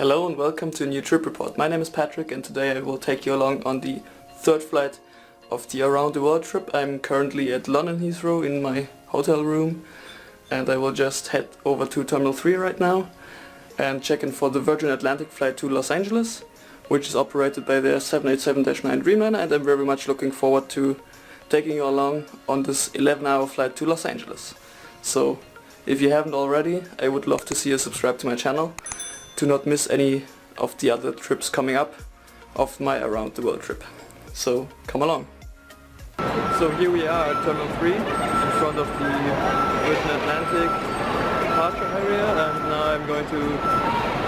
Hello and welcome to a new trip report. My name is Patrick and today I will take you along on the third flight of the around the world trip. I'm currently at London Heathrow in my hotel room and I will just head over to Terminal 3 right now and check in for the Virgin Atlantic flight to Los Angeles, which is operated by their 787-9 Dreamliner, and I'm very much looking forward to taking you along on this 11-hour flight to Los Angeles. So if you haven't already, I would love to see you subscribe to my channel to not miss any of the other trips coming up of my around the world trip. So come along. So here we are at Terminal 3 in front of the Virgin Atlantic departure area, and now I'm going to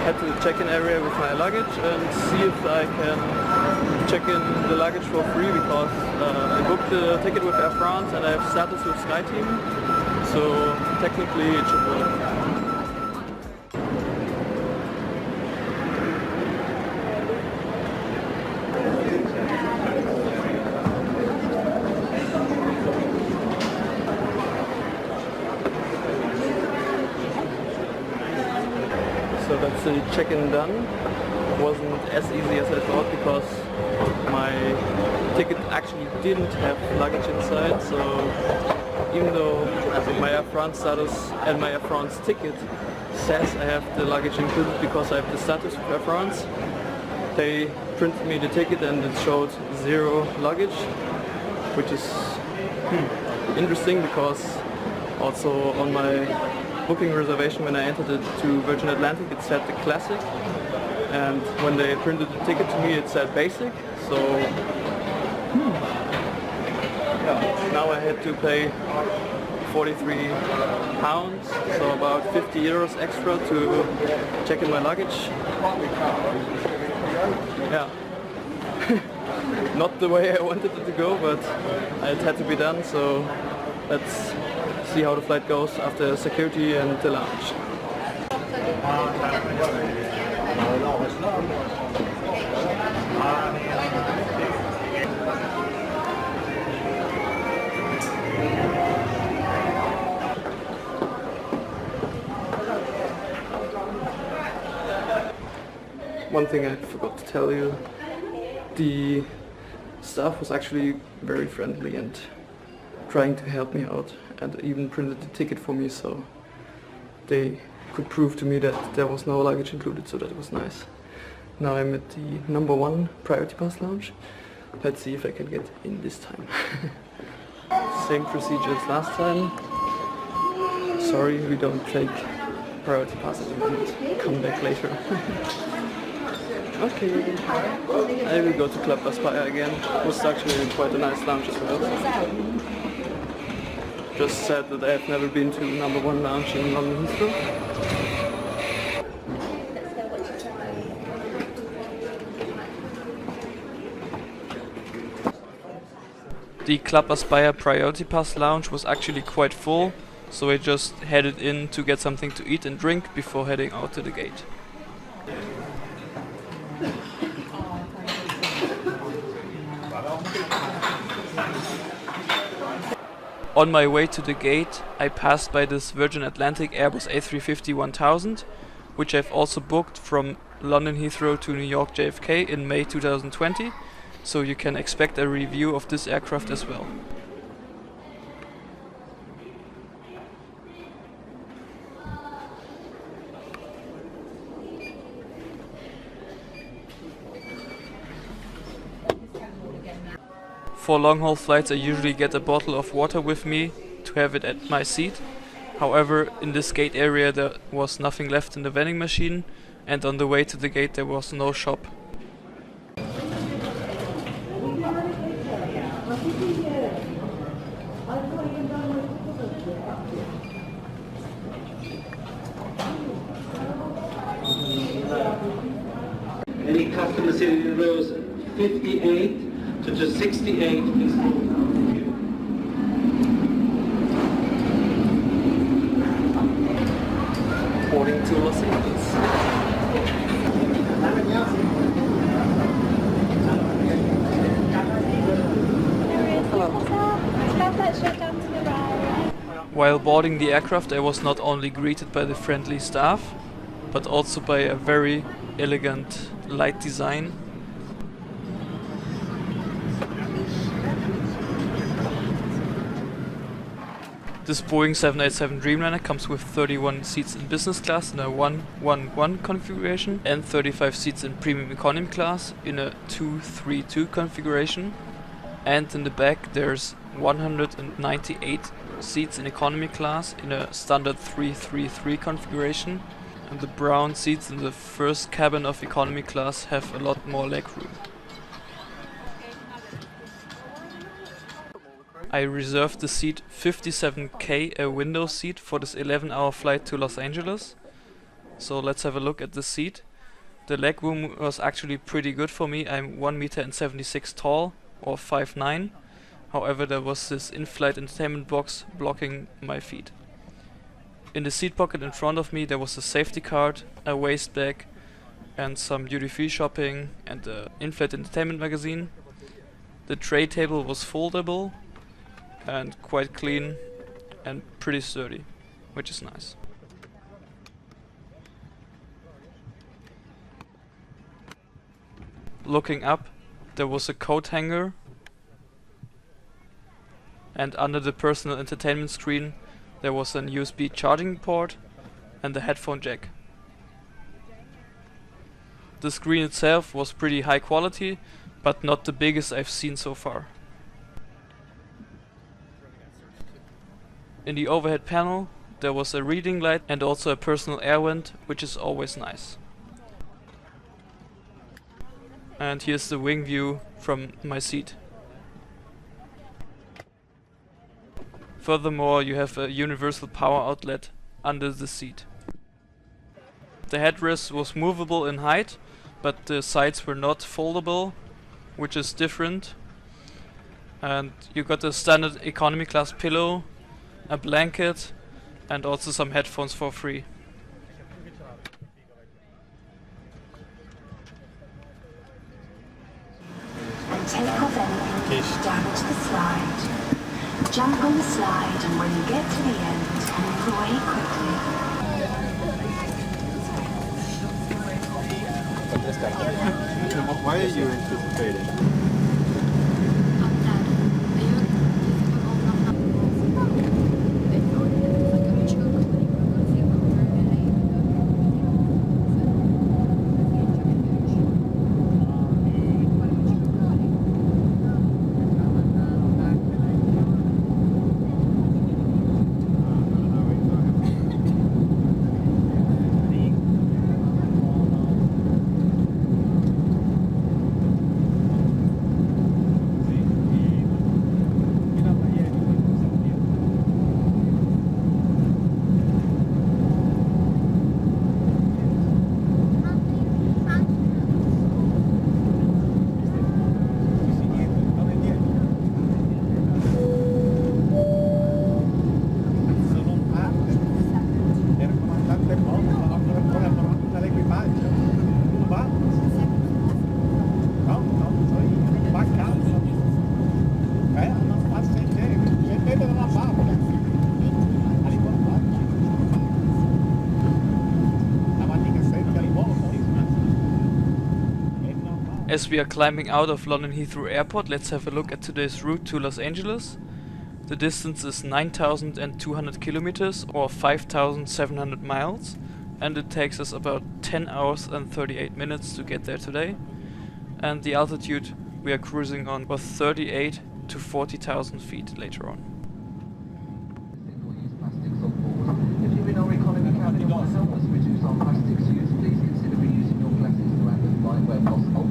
head to the check-in area with my luggage and see if I can check in the luggage for free, because I booked the ticket with Air France and I have status with SkyTeam, so technically it should work. So that's the check-in done. It wasn't as easy as I thought because my ticket actually didn't have luggage inside, so even though my Air France status and my Air France ticket says I have the luggage included because I have the status of Air France, they printed me the ticket and it showed 0 luggage, which is interesting because also on my booking reservation when I entered it to Virgin Atlantic it said the Classic, and when they printed the ticket to me it said Basic, so yeah, now I had to pay 43 pounds, so about 50 euros extra to check in my luggage. Yeah, not the way I wanted it to go, but it had to be done, so let's see how the flight goes after security and the lounge. One thing I forgot to tell you, the staff was actually very friendly and trying to help me out, and even printed the ticket for me, so they could prove to me that there was no luggage included, so that was nice. Now I'm at the number 1 priority pass lounge. Let's see if I can get in this time. Same procedure as last time. Sorry, we don't take priority passes at the moment. Come back later. Okay, I will go to Club Aspire again. It was actually quite a nice lounge as well. Just said that I have never been to number 1 lounge in London Heathrow. The Club Aspire Priority Pass lounge was actually quite full, so I just headed in to get something to eat and drink before heading out to the gate. On my way to the gate, I passed by this Virgin Atlantic Airbus A350-1000, which I've also booked from London Heathrow to New York JFK in May 2020, so you can expect a review of this aircraft as well. For long-haul flights I usually get a bottle of water with me to have it at my seat. However, in this gate area there was nothing left in the vending machine, and on the way to the gate there was no shop. Any customer sitting in rows 58 to 68 is boarding to Los Angeles. While boarding the aircraft, I was not only greeted by the friendly staff, but also by a very elegant light design. This Boeing 787 Dreamliner comes with 31 seats in business class in a 1-1-1 configuration and 35 seats in premium economy class in a 2-3-2 configuration. And in the back there's 198 seats in economy class in a standard 3-3-3 configuration. And the brown seats in the first cabin of economy class have a lot more legroom. I reserved the seat 57K, a window seat, for this 11-hour flight to Los Angeles. So let's have a look at the seat. The legroom was actually pretty good for me. I'm 1.76 meters tall, or 5'9". However, there was this in-flight entertainment box blocking my feet. In the seat pocket in front of me there was a safety card, a waist bag, and some duty-free shopping and an in-flight entertainment magazine. The tray table was foldable and quite clean and pretty sturdy, which is nice. Looking up, there was a coat hanger, and under the personal entertainment screen there was an USB charging port and a headphone jack. The screen itself was pretty high quality, but not the biggest I've seen so far. In the overhead panel there was a reading light and also a personal air vent, which is always nice. And here's the wing view from my seat. Furthermore, you have a universal power outlet under the seat. The headrest was movable in height, but the sides were not foldable, which is different. And you got a standard economy class pillow, a blanket, and also some headphones for free. And take off anything to damage the slide. Jump on the slide, and when you get to the end, move away quickly. Why are you anticipating? As we are climbing out of London Heathrow Airport, let's have a look at today's route to Los Angeles. The distance is 9,200 kilometers or 5,700 miles, and it takes us about 10 hours and 38 minutes to get there today. And the altitude we are cruising on was 38 to 40,000 feet later on. If you've been our economy cabin or help us reduce our plastics use, please consider reusing your plastics throughout the flight where possible.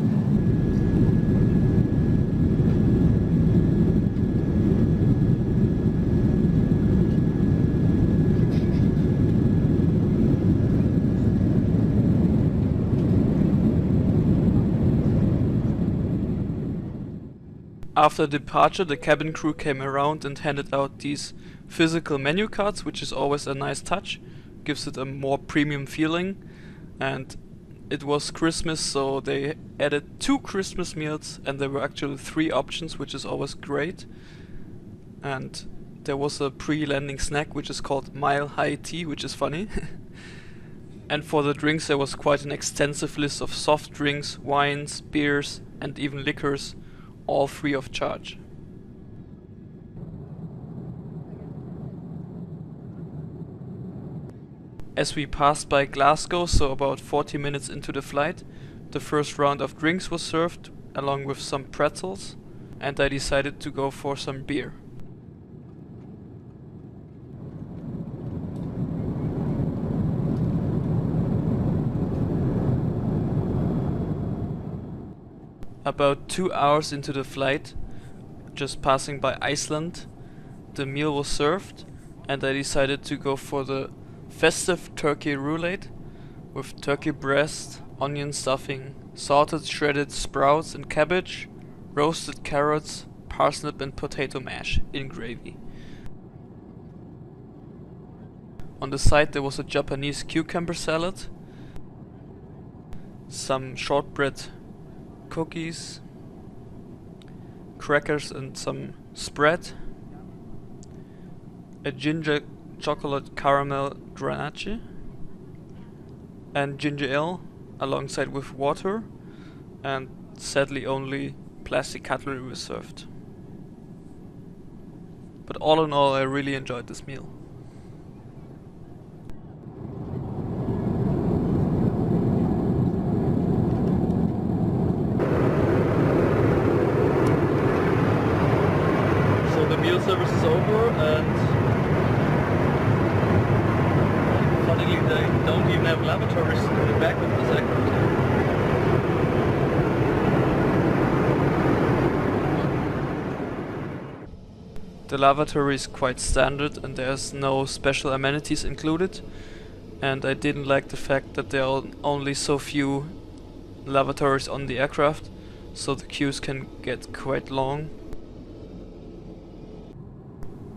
After departure, the cabin crew came around and handed out these physical menu cards, which is always a nice touch, gives it a more premium feeling. And it was Christmas, so they added 2 Christmas meals, and there were actually 3 options, which is always great. And there was a pre-landing snack which is called Mile High Tea, which is funny. And for the drinks there was quite an extensive list of soft drinks, wines, beers and even liquors, all free of charge. As we passed by Glasgow, so about 40 minutes into the flight, the first round of drinks was served, along with some pretzels, and I decided to go for some beer. About 2 hours into the flight, just passing by Iceland, the meal was served, and I decided to go for the festive turkey roulade with turkey breast, onion stuffing, salted shredded sprouts and cabbage, roasted carrots, parsnip and potato mash in gravy. On the side there was a Japanese cucumber salad, some shortbread cookies, crackers and some spread, a ginger chocolate caramel granache, and ginger ale alongside with water, and sadly only plastic cutlery was served. But all in all, I really enjoyed this meal. So the meal service is over, and funnily they don't even have lavatories in the back of this aircraft. The lavatory is quite standard and there's no special amenities included, and I didn't like the fact that there are only so few lavatories on the aircraft, so the queues can get quite long.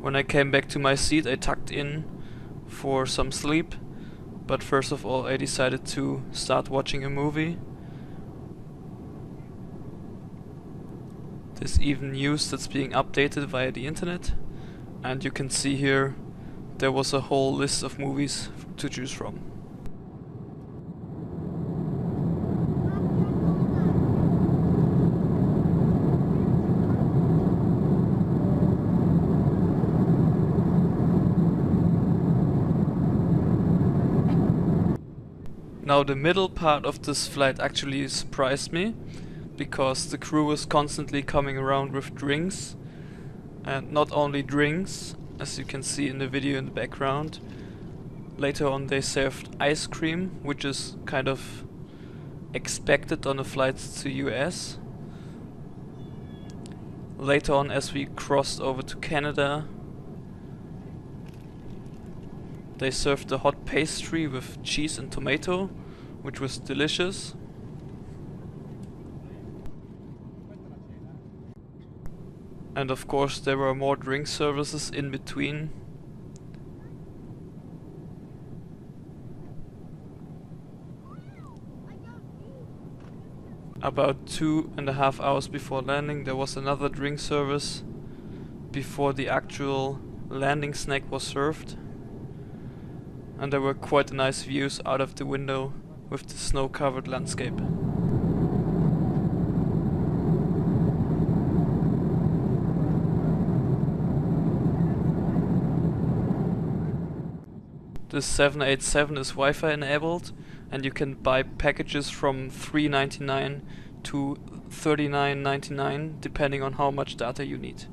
When I came back to my seat I tucked in for some sleep, but first of all I decided to start watching a movie. There's even news that's being updated via the internet, and you can see here there was a whole list of movies to choose from. Now the middle part of this flight actually surprised me, because the crew was constantly coming around with drinks, and not only drinks, as you can see in the video in the background. Later on they served ice cream, which is kind of expected on the flights to US. Later on, as we crossed over to Canada, they served the hot pastry with cheese and tomato, which was delicious. And of course there were more drink services in between. About 2.5 hours before landing there was another drink service before the actual landing snack was served. And there were quite nice views out of the window with the snow-covered landscape. The 787 is Wi-Fi enabled, and you can buy packages from $3.99 to $39.99 depending on how much data you need.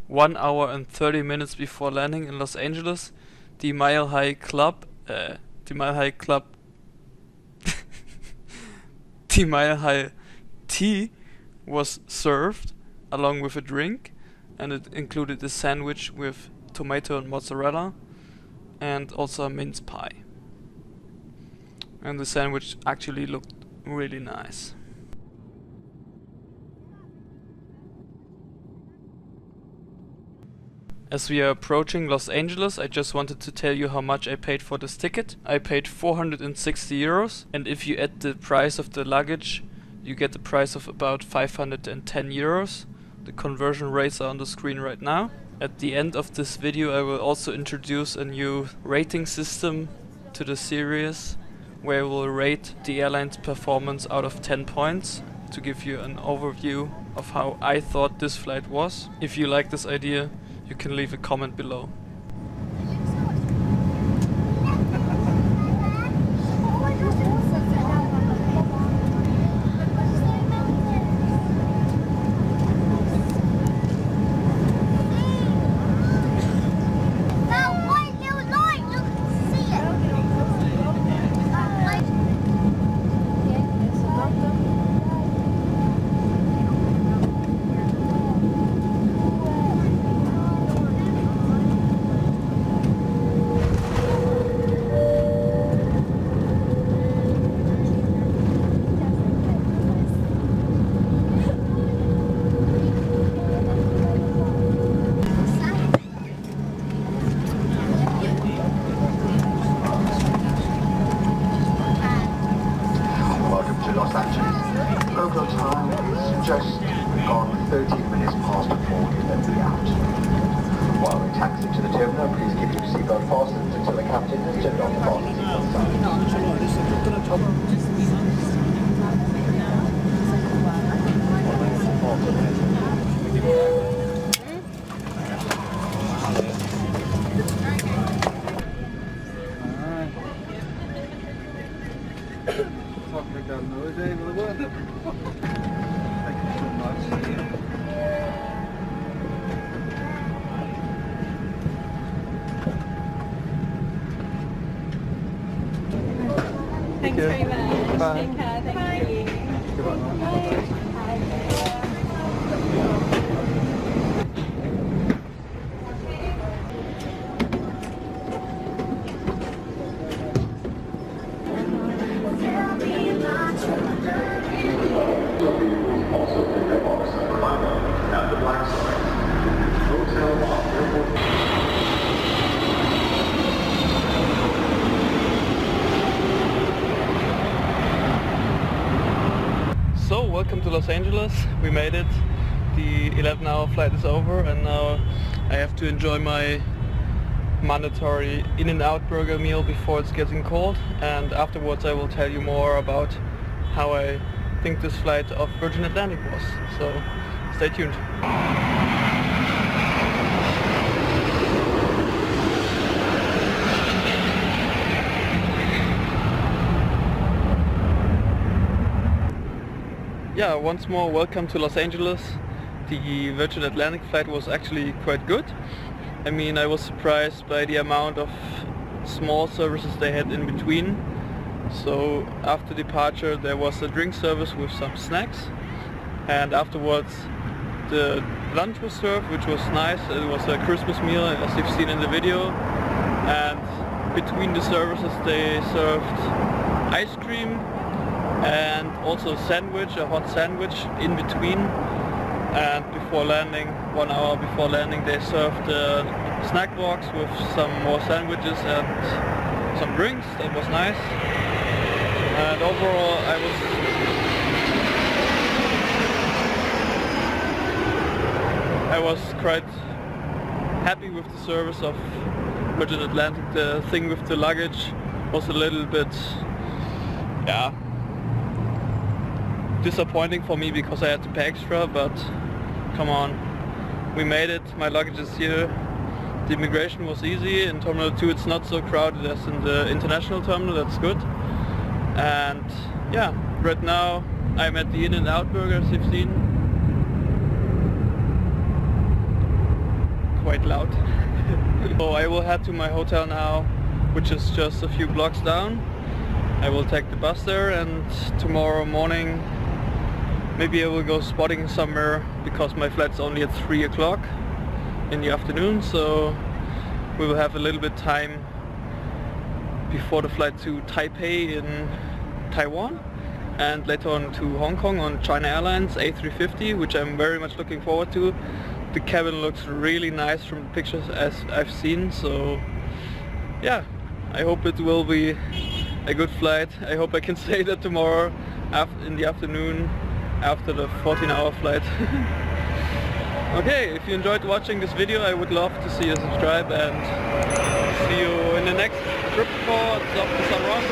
One hour and 30 minutes before landing in Los Angeles, the Mile High Club the Mile High tea was served along with a drink, and it included a sandwich with tomato and mozzarella and also a mince pie. And the sandwich actually looked really nice. As we are approaching Los Angeles, I just wanted to tell you how much I paid for this ticket. I paid 460 euros, and if you add the price of the luggage, you get the price of about 510 euros. The conversion rates are on the screen right now. At the end of this video I will also introduce a new rating system to the series, where I will rate the airline's performance out of 10 points to give you an overview of how I thought this flight was. If you like this idea, you can leave a comment below. Los Angeles. Local time is just gone 13 minutes past 4. Let me out. While we taxi to the terminal, please keep your seatbelt fastened until the captain has turned off the fasten seatbelt Thanks very much. Bye. Take care. Thank you. also pick up box number 5 at the black side. Hotel off airport. So, welcome to Los Angeles. We made it. The 11-hour flight is over and now I have to enjoy my mandatory In-N-Out burger meal before it's getting cold, and afterwards I will tell you more about how I think this flight of Virgin Atlantic was. So, stay tuned. Yeah, once more welcome to Los Angeles. The Virgin Atlantic flight was actually quite good. I mean, I was surprised by the amount of small services they had in between. So after departure there was a drink service with some snacks, and afterwards the lunch was served, which was nice. It was a Christmas meal, as you've seen in the video, and between the services they served ice cream and also a sandwich, a hot sandwich in between. And before landing, 1 hour before landing, they served a snack box with some more sandwiches and some drinks. That was nice. And overall I was quite happy with the service of Virgin Atlantic. The thing with the luggage was a little bit, yeah, disappointing for me because I had to pay extra, but come on, we made it. My luggage is here. The immigration was easy. In Terminal 2 it's not so crowded as in the international terminal, that's good. And yeah, right now I'm at the In-N-Out burger, as you've seen. Quite loud. So I will head to my hotel now, which is just a few blocks down. I will take the bus there, and tomorrow morning maybe I will go spotting somewhere, because my flight's only at 3 o'clock in the afternoon, so we will have a little bit time before the flight to Taipei in Taiwan, and later on to Hong Kong on China Airlines A350, which I'm very much looking forward to. The cabin looks really nice from the pictures as I've seen, so yeah, I hope it will be a good flight. I hope I can say that tomorrow. in the afternoon after the 14-hour flight. Okay, if you enjoyed watching this video, I would love to see you subscribe, and see you in the next trip reports of the Sun Rock.